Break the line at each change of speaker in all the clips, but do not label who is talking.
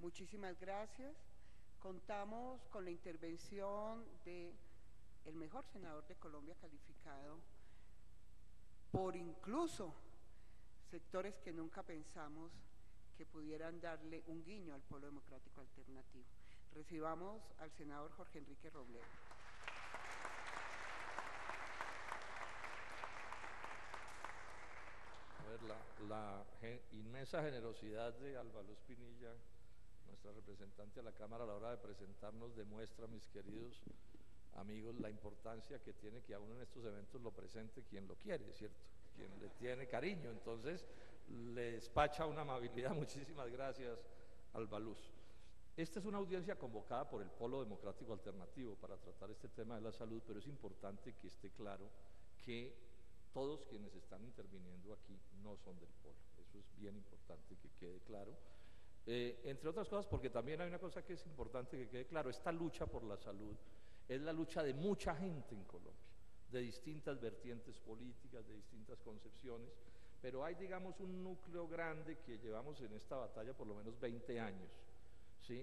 Muchísimas gracias. Contamos con la intervención de el mejor senador de Colombia calificado por incluso sectores que nunca pensamos que pudieran darle un guiño al Polo Democrático Alternativo. Recibamos al senador Jorge Enrique Robledo.
A ver, la inmensa generosidad de Alba Luz Pinilla, nuestra representante a la Cámara, a la hora de presentarnos, demuestra, mis queridos amigos, la importancia que tiene que aún en estos eventos lo presente quien lo quiere, ¿cierto? Quien le tiene cariño. Entonces, le despacha una amabilidad. Muchísimas gracias, Alba Luz. Esta es una audiencia convocada por el Polo Democrático Alternativo para tratar este tema de la salud, pero es importante que esté claro que todos quienes están interviniendo aquí no son del Polo. Eso es bien importante que quede claro. Entre otras cosas, porque también hay una cosa que es importante que quede claro: esta lucha por la salud es la lucha de mucha gente en Colombia, de distintas vertientes políticas, de distintas concepciones, pero hay, digamos, un núcleo grande que llevamos en esta batalla por lo menos 20 años, ¿sí?,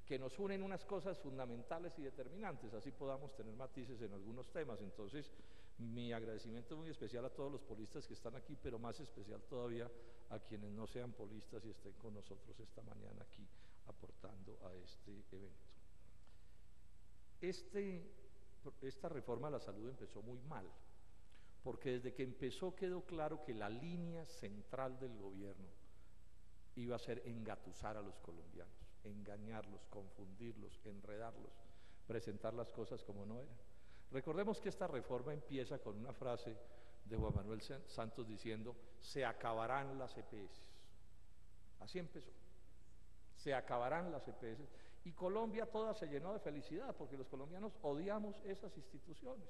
que nos unen unas cosas fundamentales y determinantes, así podamos tener matices en algunos temas. Entonces, mi agradecimiento es muy especial a todos los polistas que están aquí, pero más especial todavía a quienes no sean polistas y estén con nosotros esta mañana aquí aportando a este evento. Esta reforma a la salud empezó muy mal, porque desde que empezó quedó claro que la línea central del gobierno iba a ser engatusar a los colombianos, engañarlos, confundirlos, enredarlos, presentar las cosas como no eran. Recordemos que esta reforma empieza con una frase de Juan Manuel Santos diciendo: se acabarán las EPS. Así empezó. Se acabarán las EPS. Y Colombia toda se llenó de felicidad, porque los colombianos odiamos esas instituciones,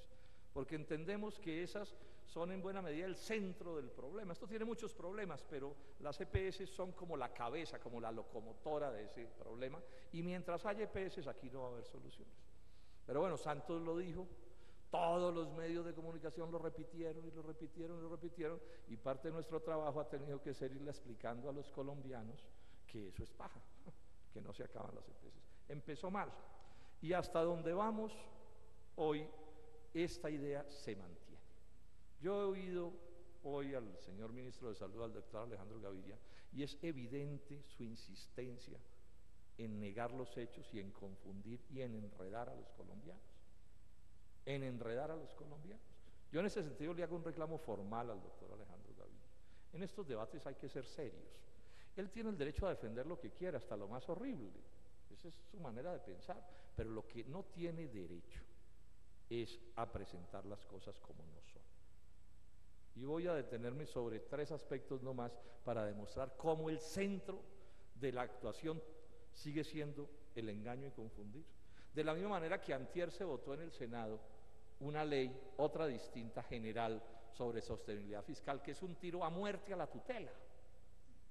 porque entendemos que esas son en buena medida el centro del problema. Esto tiene muchos problemas, pero las EPS son como la cabeza, como la locomotora de ese problema, y mientras haya EPS aquí no va a haber soluciones. Pero bueno, Santos lo dijo, todos los medios de comunicación lo repitieron y lo repitieron y lo repitieron, y parte de nuestro trabajo ha tenido que ser irle explicando a los colombianos que eso es paja, que no se acaban las EPS. Empezó mal, y hasta donde vamos hoy, esta idea se mantiene. Yo he oído hoy al señor ministro de Salud, al doctor Alejandro Gaviria, y es evidente su insistencia en negar los hechos y en confundir y en enredar a los colombianos. En enredar a los colombianos. Yo en ese sentido le hago un reclamo formal al doctor Alejandro Gaviria. En estos debates hay que ser serios. Él tiene el derecho a defender lo que quiera, hasta lo más horrible. Esa es su manera de pensar. Pero lo que no tiene derecho es a presentar las cosas como no son. Y voy a detenerme sobre 3 aspectos nomás para demostrar cómo el centro de la actuación sigue siendo el engaño y confundir. De la misma manera que antier se votó en el Senado una ley, otra distinta, general, sobre sostenibilidad fiscal, que es un tiro a muerte a la tutela,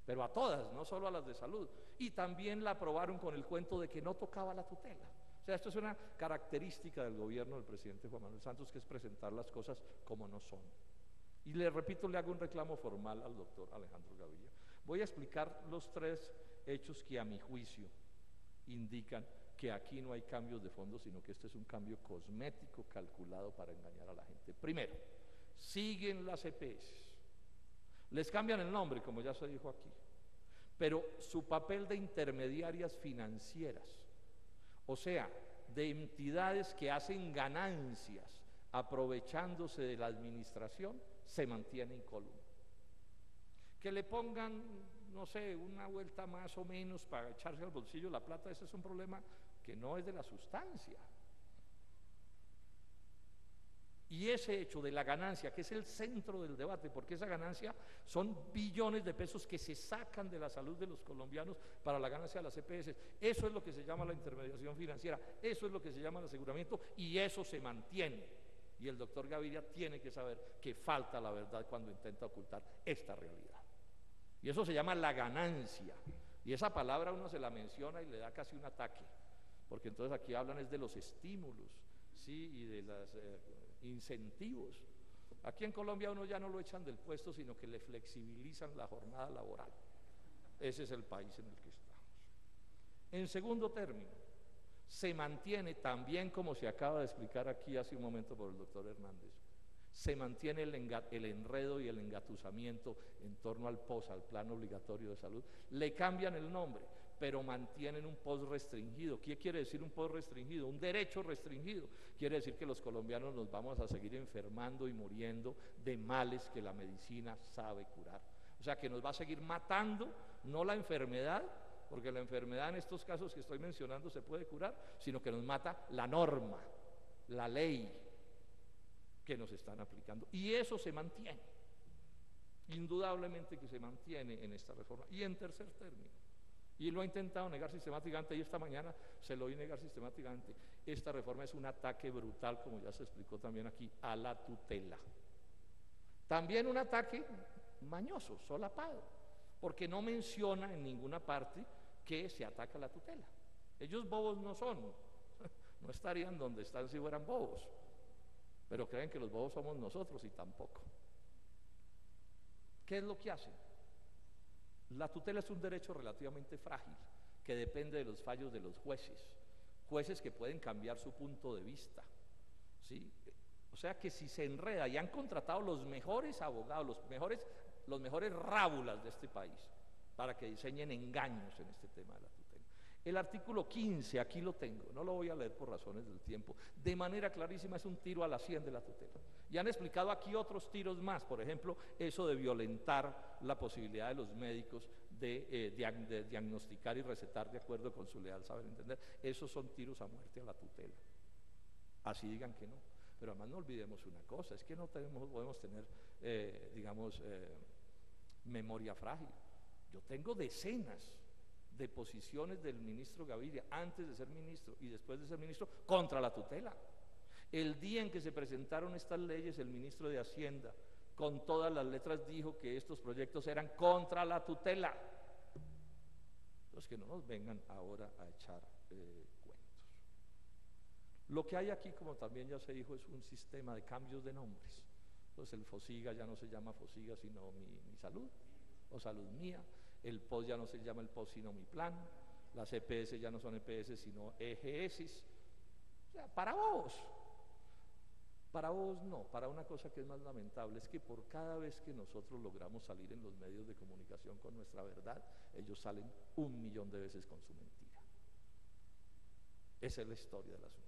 pero a todas, no solo a las de salud, y también la aprobaron con el cuento de que no tocaba la tutela. O sea, esto es una característica del gobierno del presidente Juan Manuel Santos, que es presentar las cosas como no son. Y le repito, le hago un reclamo formal al doctor Alejandro Gaviria. Voy a explicar los 3 hechos que a mi juicio indican que aquí no hay cambios de fondo, sino que este es un cambio cosmético calculado para engañar a la gente. Primero, siguen las EPS. Les cambian el nombre, como ya se dijo aquí, pero su papel de intermediarias financieras, o sea, de entidades que hacen ganancias aprovechándose de la administración, se mantiene incólume. Que le pongan, no sé, una vuelta más o menos para echarse al bolsillo la plata, ese es un problema que no es de la sustancia. Y ese hecho de la ganancia, que es el centro del debate, porque esa ganancia son billones de pesos que se sacan de la salud de los colombianos para la ganancia de las EPS, eso es lo que se llama la intermediación financiera, eso es lo que se llama el aseguramiento, y eso se mantiene. Y el doctor Gaviria tiene que saber que falta la verdad cuando intenta ocultar esta realidad. Y eso se llama la ganancia. Y esa palabra uno se la menciona y le da casi un ataque, porque entonces aquí hablan es de los estímulos, ¿sí? Y de los incentivos. Aquí en Colombia uno ya no lo echan del puesto, sino que le flexibilizan la jornada laboral. Ese es el país en el que estamos. En segundo término, se mantiene también, como se acaba de explicar aquí hace un momento por el doctor Hernández, se mantiene el enredo y el engatusamiento en torno al POS, al Plan Obligatorio de Salud. Le cambian el nombre, pero mantienen un POS restringido. ¿Qué quiere decir un POS restringido? Un derecho restringido. Quiere decir que los colombianos nos vamos a seguir enfermando y muriendo de males que la medicina sabe curar. O sea, que nos va a seguir matando, no la enfermedad, porque la enfermedad en estos casos que estoy mencionando se puede curar, sino que nos mata la norma, la ley que nos están aplicando. Y eso se mantiene, indudablemente que se mantiene en esta reforma. Y en tercer término, y lo ha intentado negar sistemáticamente, y esta mañana se lo oí negar sistemáticamente, esta reforma es un ataque brutal, como ya se explicó también aquí, a la tutela. También un ataque mañoso, solapado, porque no menciona en ninguna parte que se ataca la tutela. Ellos bobos no son, no estarían donde están si fueran bobos, pero creen que los bobos somos nosotros y tampoco. ¿Qué es lo que hacen? La tutela es un derecho relativamente frágil que depende de los fallos de los jueces que pueden cambiar su punto de vista, ¿sí? O sea que si se enreda, y han contratado los mejores abogados, los mejores rábulas de este país para que diseñen engaños en este tema de la tutela. El artículo 15, aquí lo tengo, no lo voy a leer por razones del tiempo, de manera clarísima es un tiro a la sien de la tutela. Y han explicado aquí otros tiros más, por ejemplo, eso de violentar la posibilidad de los médicos de diagnosticar y recetar de acuerdo con su leal saber entender. Esos son tiros a muerte a la tutela. Así digan que no. Pero además no olvidemos una cosa, es que no podemos tener, memoria frágil. Yo tengo decenas de posiciones del ministro Gaviria, antes de ser ministro y después de ser ministro, contra la tutela. El día en que se presentaron estas leyes, el ministro de Hacienda, con todas las letras, dijo que estos proyectos eran contra la tutela. Entonces, que no nos vengan ahora a echar cuentos. Lo que hay aquí, como también ya se dijo, es un sistema de cambios de nombres. Entonces, el FOSIGA ya no se llama FOSIGA, sino mi salud, o salud mía. El POS ya no se llama el POS, sino mi plan. Las EPS ya no son EPS, sino EGS. O sea, para vos no, para una cosa que es más lamentable, es que por cada vez que nosotros logramos salir en los medios de comunicación con nuestra verdad, ellos salen 1.000.000 de veces con su mentira. Esa es la historia del asunto.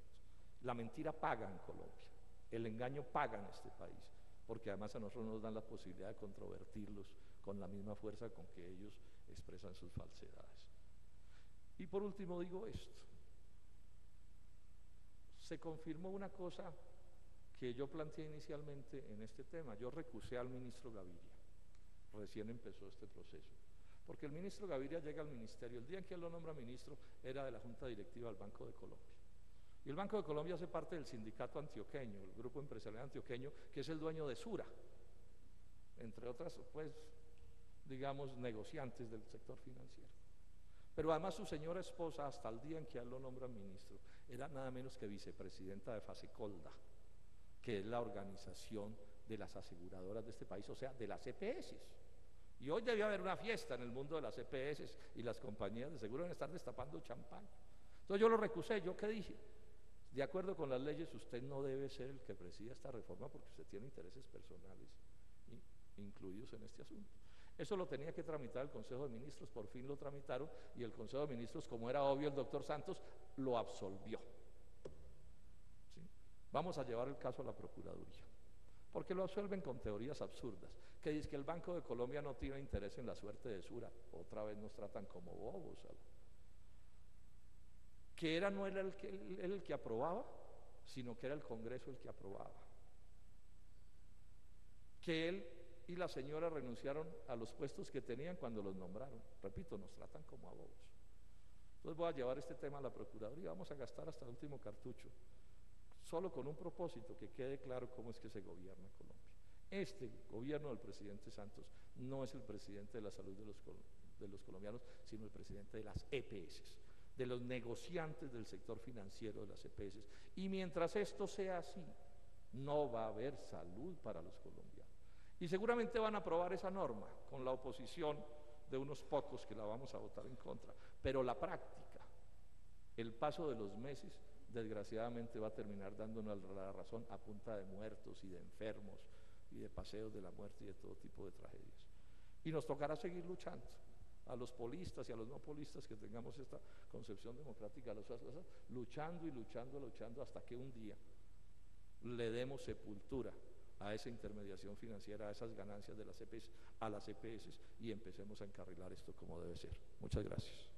La mentira paga en Colombia, el engaño paga en este país, porque además a nosotros nos dan la posibilidad de controvertirlos con la misma fuerza con que ellos expresan sus falsedades. Y por último digo esto, se confirmó una cosa que yo planteé inicialmente en este tema. Yo recusé al ministro Gaviria, recién empezó este proceso, porque el ministro Gaviria llega al ministerio, el día en que él lo nombra ministro era de la Junta Directiva del Banco de Colombia, y el Banco de Colombia hace parte del sindicato antioqueño, el grupo empresarial antioqueño, que es el dueño de Sura, entre otras, pues, digamos, negociantes del sector financiero. Pero además su señora esposa, hasta el día en que él lo nombra ministro, era nada menos que vicepresidenta de Fasecolda, que es la organización de las aseguradoras de este país, o sea, de las EPS. Y hoy debe haber una fiesta en el mundo de las EPS y las compañías de seguro deben estar destapando champán. Entonces yo lo recusé. ¿Yo qué dije? De acuerdo con las leyes, usted no debe ser el que presida esta reforma porque usted tiene intereses personales incluidos en este asunto. Eso lo tenía que tramitar el Consejo de Ministros, por fin lo tramitaron y el Consejo de Ministros, como era obvio, el doctor Santos lo absolvió. ¿Sí? Vamos a llevar el caso a la Procuraduría, porque lo absuelven con teorías absurdas, que dice que el Banco de Colombia no tiene interés en la suerte de Sura, otra vez nos tratan como bobos, ¿sabes? Que no era el que aprobaba, sino que era el Congreso el que aprobaba, que él y la señora renunciaron a los puestos que tenían cuando los nombraron. Repito, nos tratan como a bobos. Entonces voy a llevar este tema a la Procuraduría, vamos a gastar hasta el último cartucho. solo con un propósito, que quede claro cómo es que se gobierna Colombia. Este gobierno del presidente Santos no es el presidente de la salud de los colombianos, sino el presidente de las EPS, de los negociantes del sector financiero de las EPS. Y mientras esto sea así, no va a haber salud para los colombianos. Y seguramente van a aprobar esa norma con la oposición de unos pocos que la vamos a votar en contra. Pero la práctica, el paso de los meses, desgraciadamente va a terminar dándonos la razón a punta de muertos y de enfermos y de paseos de la muerte y de todo tipo de tragedias. Y nos tocará seguir luchando, a los polistas y a los no polistas que tengamos esta concepción democrática, luchando y luchando, luchando hasta que un día le demos sepultura a esa intermediación financiera, a esas ganancias de las EPS, a las EPS, y empecemos a encarrilar esto como debe ser. Muchas gracias.